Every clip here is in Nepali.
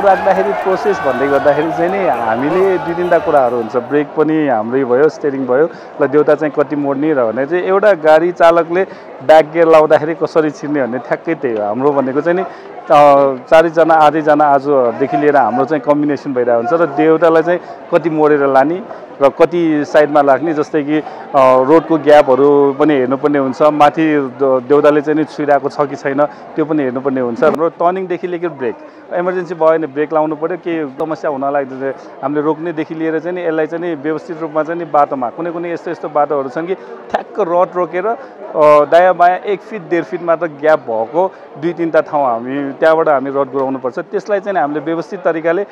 राख्दाखेरि प्रोसेस भन्दै गर्दाखेरि चाहिँ नि हामीले दुई तीनटा कुराहरू हुन्छ ब्रेक पनि हाम्रै भयो स्टेरिङ भयो ल देउता चाहिँ कति मोड्ने र भने चाहिँ एउटा गाडी चालकले ब्याक गियर लाउँदाखेरि कसरी छिर्ने भन्ने ठ्याक्कै त्यही हो हाम्रो भनेको चाहिँ नि चारैजना आधैजना आजदेखि लिएर हाम्रो चाहिँ कम्बिनेसन भइरहेको हुन्छ र देउतालाई चाहिँ कति मोडेर लाने र कति साइडमा राख्ने जस्तै कि रोडको ग्यापहरू पनि हेर्नुपर्ने हुन्छ माथि देउताले चाहिँ नि छुइरहेको छ कि छैन त्यो पनि हेर्नुपर्ने हुन्छ र टर्निङदेखि लिएर ब्रेक इमर्जेन्सी भयो भने ब्रेक लाउनु पर्यो के समस्या हुन लाग्दा हामीले रोक्नेदेखि लिएर चाहिँ नि यसलाई चाहिँ नि व्यवस्थित रूपमा चाहिँ नि बाटोमा कुनै कुनै यस्तो यस्तो बाटोहरू छन् कि ठ्याक्क रड रोकेर दायाँ बायाँ 1 फिट 1.5 फिट मात्र ग्याप भएको दुई तीनटा ठाउँ हामी त्यहाँबाट हामी रड गुराउनुपर्छ त्यसलाई चाहिँ हामीले व्यवस्थित तरिकाले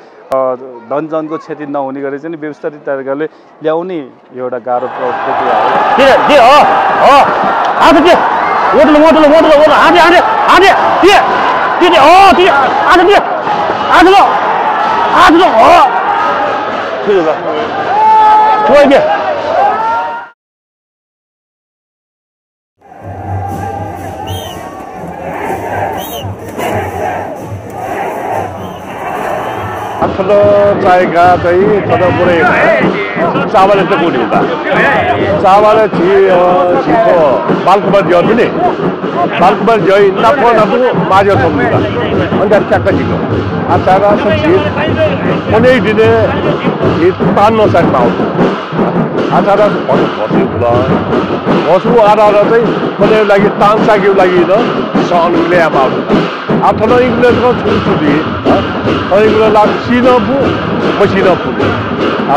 धनजनको क्षति नहुने गरी चाहिँ व्यवस्थित तरिकाले ल्याउने एउटा गाह्रो प्रक्रिया ठुलो चाहिएका चाहिँ ठुलो पुरै चावल यस्तो कुटी हुँदा चावल छिटो बालकुमार जियो पनि बालकुमार जियो नपो माझ्यो सम्झुँदा अनि त्यहाँ ट्याक्क छिटो आचार छिट कुनै दिने छिट तान्न सक्नु आउँछ आचार बस्यो होला बसु आधार चाहिँ कुनै लागि तान्साको लागि न सहनुले अब आउँछ ठुलो इङ्ग्लिसको छुट्टी इङ्ग्लिसलाई सिनपु मसिनपु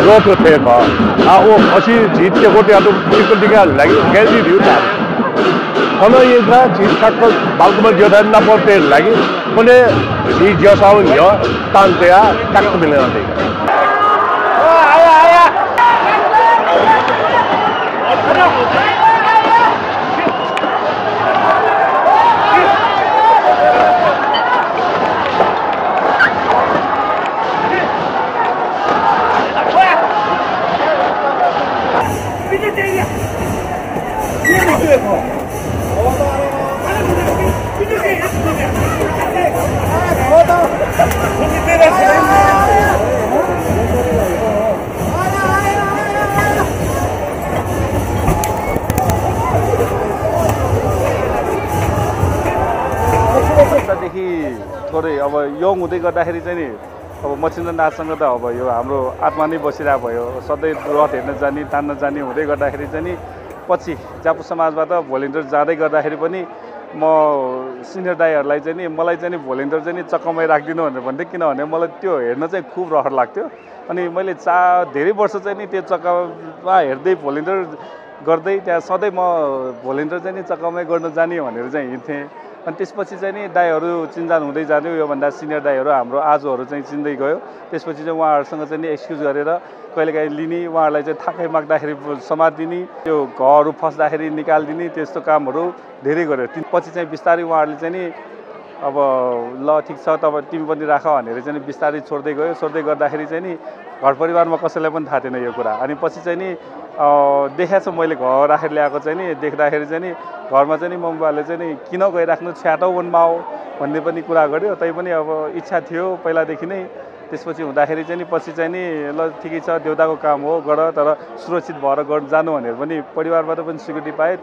रोटो फेक ओ पछि झिटको त्यहाँ टिकल टिका लागि ग्यारेन्टी दियो त ठुलो एउटा झिट ठक्क बालकुमा जियो नपर्ने लागि कुनै झिट जियोसाउ हिँड्यो तान्थ्या ट्याक्क मिलेन थोरै अब यङ हुँदै गर्दाखेरि चाहिँ नि अब मचिन्द्रनाथसँग त अब यो हाम्रो आत्मा नै बसिरहेको भयो सधैँ रथ हेर्न जाने तान्न जाने हुँदै गर्दाखेरि चाहिँ नि पछि जापु समाजबाट भोलिन्टियर जाँदै गर्दाखेरि पनि म सिनियर दाइहरूलाई चाहिँ नि मलाई चाहिँ नि भोलिन्टियर चाहिँ नि चक्कमै राखिदिनु भनेर भन्थेँ किनभने मलाई त्यो हेर्न चाहिँ खुब रहर लाग्थ्यो अनि मैले धेरै वर्ष चाहिँ नि त्यो चक्कामा हेर्दै भोलिन्टियर गर्दै त्यहाँ सधैँ म भोलिन्टियर चाहिँ नि चक्कामै गर्न जाने भनेर चाहिँ हिँड्थेँ अनि त्यसपछि चाहिँ नि दाइहरू चिन्जान हुँदै जान्यो योभन्दा सिनियर दाइहरू हाम्रो आजहरू चाहिँ चिन्दै गयो त्यसपछि चाहिँ उहाँहरूसँग चाहिँ नि एक्सक्युज गरेर कहिलेकाहीँ लिने उहाँहरूलाई चाहिँ थाकै माग्दाखेरि समातिदिने त्यो घरहरू फस्दाखेरि निकालिदिने त्यस्तो कामहरू धेरै गऱ्यो पछि चाहिँ बिस्तारै उहाँहरूले चाहिँ नि अब ल ठिक छ तपाईँ तिमी पनि राख भनेर चाहिँ बिस्तारै छोड्दै गयो छोड्दै गर्दाखेरि चाहिँ नि घर परिवारमा कसैलाई पनि थाहा थिएन यो कुरा अनि पछि चाहिँ नि देखाएको छ मैले घर राखेर ल्याएको चाहिँ नि देख्दाखेरि चाहिँ नि घरमा चाहिँ नि मम्मीबाले चाहिँ नि किन गइराख्नु छ्याटो वनमा आऊ भन्ने पनि कुरा गर्यो तैपनि अब इच्छा थियो पहिलादेखि नै त्यसपछि हुँदाखेरि चाहिँ नि पछि चाहिँ नि ल ठिकै छ देउताको काम हो गर तर सुरक्षित भएर गर्न जानु भनेर पनि परिवारबाट पनि स्वीकृति पाएँ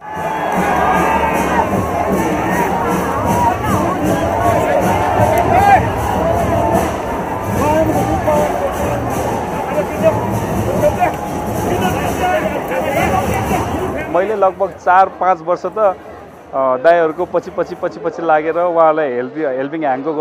मैले लगभग 4-5 वर्ष त दाइहरूको पछि लागेर उहाँलाई हेल्पिङ ह्यान्डको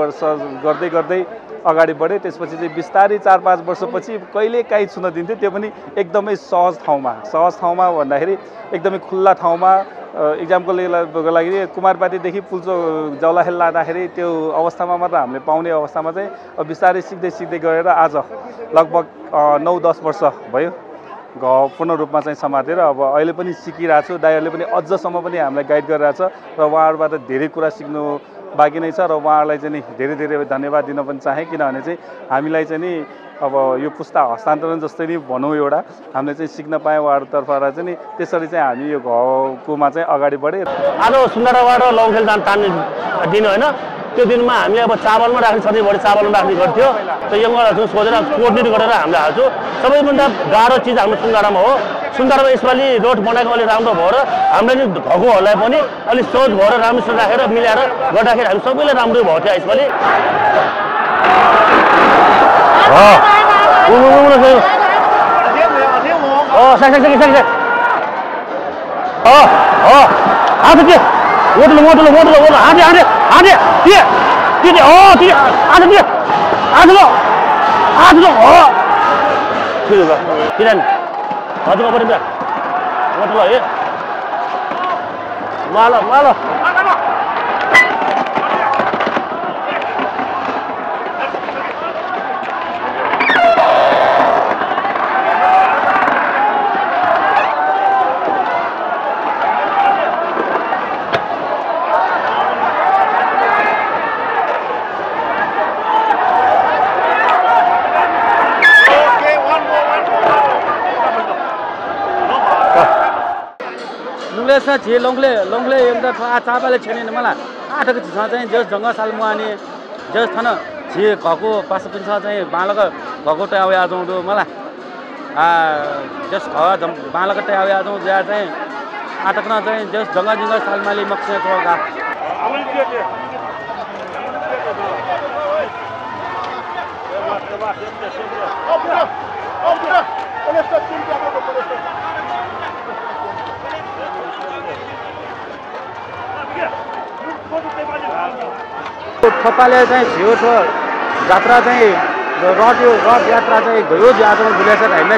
गर्दै गर्दै अगाडि बढेँ। त्यसपछि चाहिँ बिस्तारै 4-5 वर्षपछि कहिले काहीँ छुन दिन्थ्यो, त्यो पनि एकदमै सहज ठाउँमा भन्दाखेरि एकदमै खुल्ला ठाउँमा। इक्जाम्पलको लागि कुमारपातीदेखि पुल्चो जौलाखेल लाँदाखेरि त्यो अवस्थामा मात्र हामीले पाउने अवस्थामा चाहिँ बिस्तारै सिक्दै गएर आज लगभग 9-10 वर्ष भयो पूर्ण रूपमा चाहिँ समातेर अब अहिले पनि सिकिरहेको छु। दाइहरूले पनि अझसम्म पनि हामीलाई गाइड गरिरहेछ र उहाँहरूबाट धेरै कुरा सिक्नु बाँकी नै छ र उहाँहरूलाई चाहिँ नि धेरै धन्यवाद दिन पनि चाहेँ, किनभने चाहिँ हामीलाई चाहिँ नि अब यो पुस्ता हस्तान्तरण जस्तै नै भनौँ एउटा हामीले चाहिँ सिक्न पाएँ उहाँहरूतर्फबाट चाहिँ नि। त्यसरी चाहिँ हामी यो घरकोमा चाहिँ अगाडि बढेँ। आज सुन्दरबाट लौखेल तान्ने दिन होइन, त्यो दिनमा हामीले अब चावलमा राख्ने सधैँभरि चावलमा राख्ने गर्थ्यो। त्यो यङहरू सोधेर कोर्डिनेट गरेर हामीले हाल्छौँ। सबैभन्दा गाह्रो चिज हाम्रो सुन्दरमा हो। सुन्दरमा यसपालि रोड बनाएको अलिक राम्रो भयो र हामीले घरकोहरूलाई पनि अलिक सोच भएर राम्रोसँग राखेर मिलाएर गर्दाखेरि हामी सबैलाई राम्रो भयो थियो यसपालि। झे लंगले एउटा चापाले छेने मलाई आठको छ चाहिँ जस जङ्गा साल मुआने जस थन झे घको पास पनि छ चाहिँ बालक घको टावे आजौँ दो मलाई जस बालक टावे आजौँ ज्या चाहिँ आटकना चाहिँ जस जङ्गा सालमाले मक्से गा थपाले चाहिँ झियो जात्रा चाहिँ रड यात्रा चाहिँ गयो आज बुलेछ हामी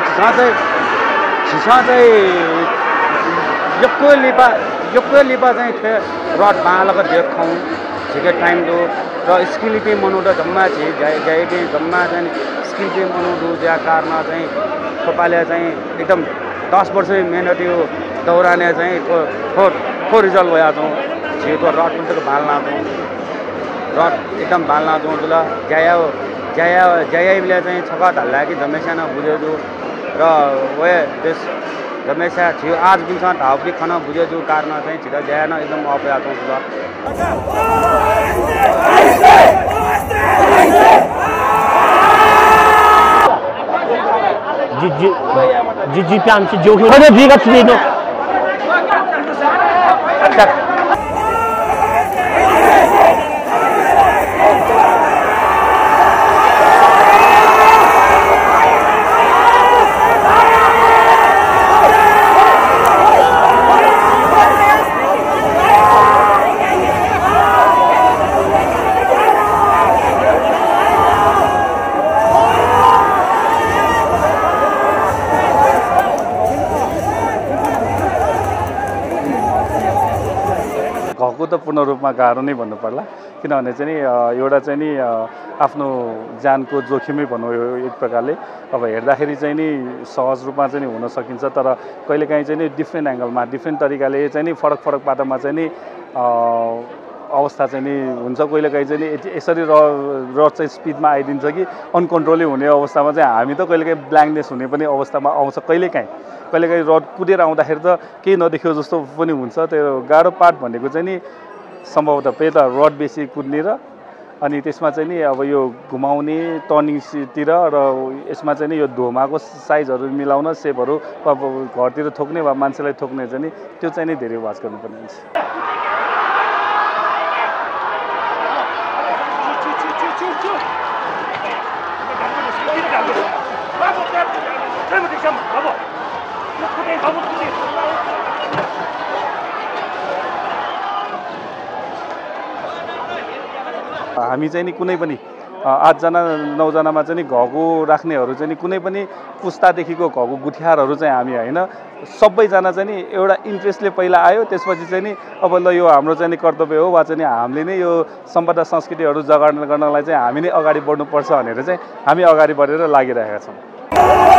छिसा चाहिँ यक्को लिपा चाहिँ रड बालक देखाउँ झिके टाइम दो र स्किलिपी मनाउँदा जम्मा झ्याइपी जम्मा चाहिँ स्किलिपी मनाउँदो ज्या कारमा चाहिँ थपाले चाहिँ एकदम 10 वर्ष मेहनत यो दौराने चाहिँ थो रिजल्ट भयो आज झिएको रड पनि बाल्न रड एकदम बाल्न जाउँ ल ज्यायाले चाहिँ छक्का ढल्ला कि जमेसा बुझेछु र वे त्यस जमेसा थियो आज बिच ढाउकी खान बुझेछु कारण चाहिँ छिटो ज्यान एकदम अप्या जाउँ ल जी आमची जेवढी घको त पूर्ण रूपमा गाह्रो नै भन्नु पर्ला, किनभने चाहिँ नि एउटा चाहिँ नि आफ्नो ज्यानको जोखिमै भनौँ एक प्रकारले। अब हेर्दाखेरि चाहिँ नि सहज रूपमा चाहिँ हुन सकिन्छ, तर कहिलेकाहीँ चाहिँ नि डिफ्रेन्ट एङ्गलमा डिफ्रेन्ट तरिकाले चाहिँ नि फरक बाटोमा चाहिँ नि अवस्था चाहिँ नि हुन्छ। कहिलेकाहीँ चाहिँ नि यसरी रड चाहिँ स्पिडमा आइदिन्छ कि अनकन्ट्रोलै हुने अवस्थामा चाहिँ हामी त कहिलेकाहीँ ब्ल्याङ्कनेस हुने पनि अवस्थामा आउँछ। कहिलेकाहीँ रड कुदेर आउँदाखेरि त केही नदेख्यो जस्तो पनि हुन्छ। त्यो गाह्रो पार्ट भनेको चाहिँ नि सम्भवतः पहिला रड बेसी कुद्ने र अनि त्यसमा चाहिँ नि अब यो घुमाउने टर्निङतिर र यसमा चाहिँ नि यो धोमाको साइजहरू मिलाउन सेपहरू अब घरतिर थोक्ने वा मान्छेलाई थोक्ने चाहिँ नि त्यो चाहिँ नि धेरै वाच गर्नुपर्ने हुन्छ। हामी चाहिँ नि कुनै पनि 8जना 9जनामा चाहिँ घगु राख्नेहरू चाहिँ कुनै पनि पुस्तादेखिको घगु गुठियारहरू चाहिँ हामी होइन सबैजना चाहिँ एउटा इन्ट्रेस्टले पहिला आयो त्यसपछि चाहिँ नि अब ल यो हाम्रो चाहिँ कर्तव्य हो वा चाहिँ हामीले नै यो सम्पदा संस्कृतिहरू जगाड गर्नलाई चाहिँ हामी नै अगाडि बढ्नुपर्छ भनेर चाहिँ हामी अगाडि बढेर लागिरहेका छौँ।